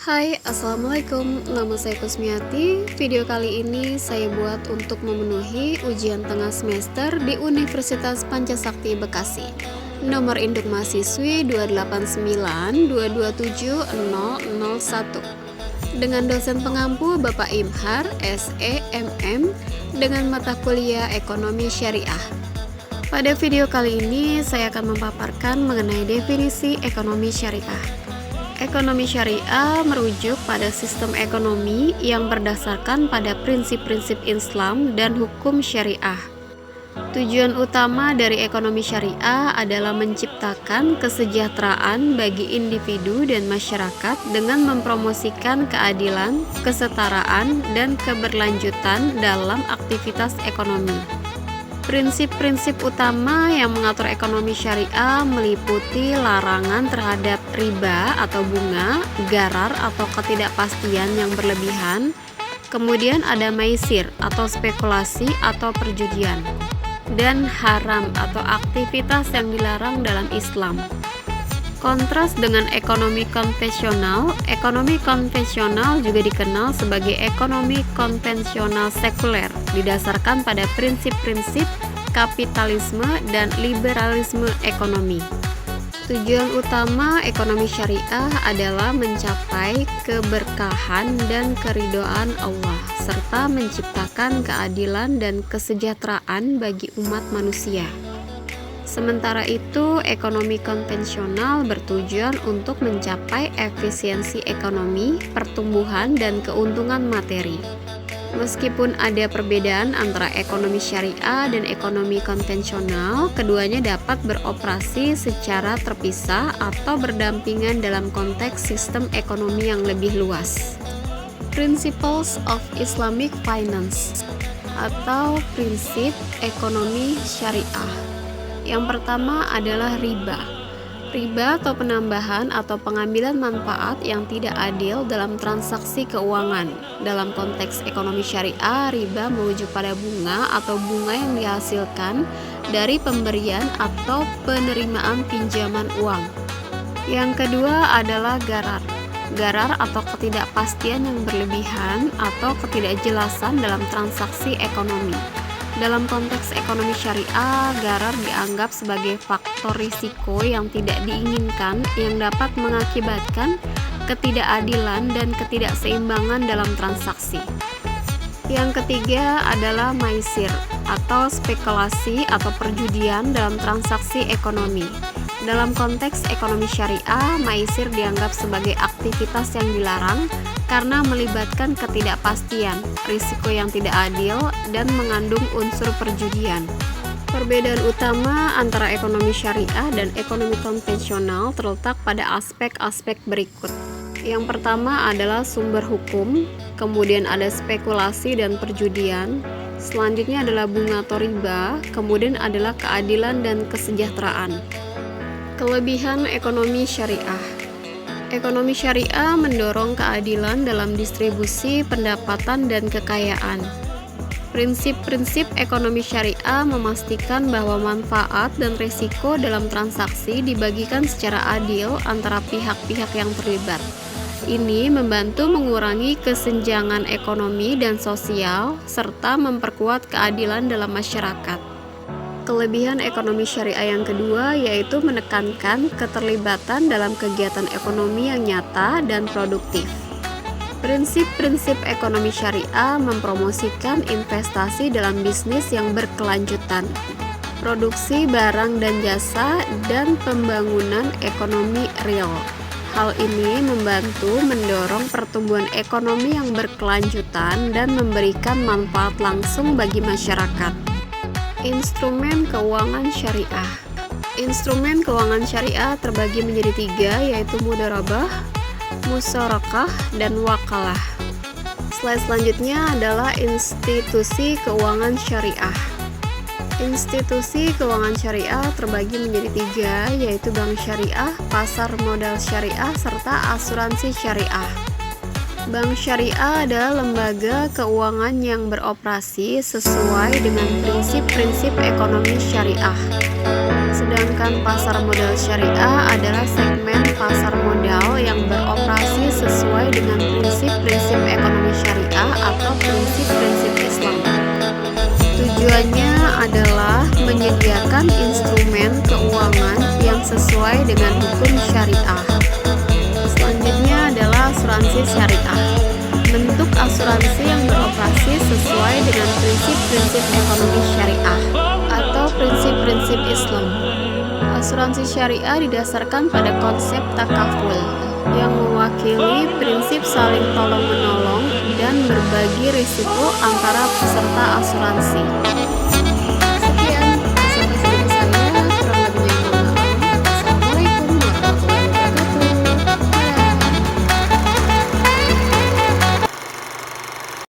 Hai, Assalamualaikum. Nama saya Kusmiati. Video kali ini saya buat untuk memenuhi ujian tengah semester di Universitas Pancasakti Bekasi. Nomor induk mahasiswi 289227001. Dengan dosen pengampu Bapak Imhar, SEMM, dengan mata kuliah Ekonomi Syariah. Pada video kali ini saya akan memaparkan mengenai definisi ekonomi syariah. Ekonomi syariah merujuk pada sistem ekonomi yang berdasarkan pada prinsip-prinsip Islam dan hukum syariah. Tujuan utama dari ekonomi syariah adalah menciptakan kesejahteraan bagi individu dan masyarakat dengan mempromosikan keadilan, kesetaraan, dan keberlanjutan dalam aktivitas ekonomi. Prinsip-prinsip utama yang mengatur ekonomi syariah meliputi larangan terhadap riba atau bunga, garar atau ketidakpastian yang berlebihan, kemudian ada maisir atau spekulasi atau perjudian, dan haram atau aktivitas yang dilarang dalam Islam. Kontras dengan ekonomi konvensional juga dikenal sebagai ekonomi konvensional sekuler, didasarkan pada prinsip-prinsip kapitalisme dan liberalisme ekonomi. Tujuan utama ekonomi syariah adalah mencapai keberkahan dan keridhaan Allah, serta menciptakan keadilan dan kesejahteraan bagi umat manusia. Sementara itu, ekonomi konvensional bertujuan untuk mencapai efisiensi ekonomi, pertumbuhan, dan keuntungan materi. Meskipun ada perbedaan antara ekonomi syariah dan ekonomi konvensional, keduanya dapat beroperasi secara terpisah atau berdampingan dalam konteks sistem ekonomi yang lebih luas. Principles of Islamic Finance atau prinsip ekonomi syariah. Yang pertama adalah riba. Riba atau penambahan atau pengambilan manfaat yang tidak adil dalam transaksi keuangan. Dalam konteks ekonomi syariah, riba merujuk pada bunga atau bunga yang dihasilkan dari pemberian atau penerimaan pinjaman uang. Yang kedua adalah garar. Garar atau ketidakpastian yang berlebihan atau ketidakjelasan dalam transaksi ekonomi. Dalam konteks ekonomi syariah, garar dianggap sebagai faktor risiko yang tidak diinginkan yang dapat mengakibatkan ketidakadilan dan ketidakseimbangan dalam transaksi. Yang ketiga adalah maisir atau spekulasi atau perjudian dalam transaksi ekonomi. Dalam konteks ekonomi syariah, maisir dianggap sebagai aktivitas yang dilarang karena melibatkan ketidakpastian, risiko yang tidak adil, dan mengandung unsur perjudian. Perbedaan utama antara ekonomi syariah dan ekonomi konvensional terletak pada aspek-aspek berikut. Yang pertama adalah sumber hukum, kemudian ada spekulasi dan perjudian, selanjutnya adalah bunga atau riba, kemudian adalah keadilan dan kesejahteraan. Kelebihan ekonomi syariah. Ekonomi syariah mendorong keadilan dalam distribusi pendapatan dan kekayaan. Prinsip-prinsip ekonomi syariah memastikan bahwa manfaat dan risiko dalam transaksi dibagikan secara adil antara pihak-pihak yang terlibat. Ini membantu mengurangi kesenjangan ekonomi dan sosial, serta memperkuat keadilan dalam masyarakat. Kelebihan ekonomi syariah yang kedua yaitu menekankan keterlibatan dalam kegiatan ekonomi yang nyata dan produktif. Prinsip-prinsip ekonomi syariah mempromosikan investasi dalam bisnis yang berkelanjutan, produksi barang dan jasa, dan pembangunan ekonomi real. Hal ini membantu mendorong pertumbuhan ekonomi yang berkelanjutan dan memberikan manfaat langsung bagi masyarakat. Instrumen keuangan syariah. Instrumen keuangan syariah terbagi menjadi tiga, yaitu mudharabah, musyarakah, dan wakalah. Slide selanjutnya adalah institusi keuangan syariah. Institusi keuangan syariah terbagi menjadi tiga, yaitu bank syariah, pasar modal syariah, serta asuransi syariah. Bank syariah adalah lembaga keuangan yang beroperasi sesuai dengan prinsip-prinsip ekonomi syariah. Sedangkan pasar modal syariah adalah segmen pasar modal yang beroperasi sesuai dengan prinsip-prinsip ekonomi syariah atau prinsip-prinsip Islam. Tujuannya adalah menyediakan instrumen keuangan yang sesuai dengan hukum syariah. Selanjutnya adalah asuransi syariah. Bentuk asuransi yang beroperasi sesuai dengan prinsip-prinsip ekonomi syariah atau prinsip-prinsip Islam. Asuransi syariah didasarkan pada konsep takaful yang mewakili prinsip saling tolong-menolong dan berbagi risiko antara peserta asuransi.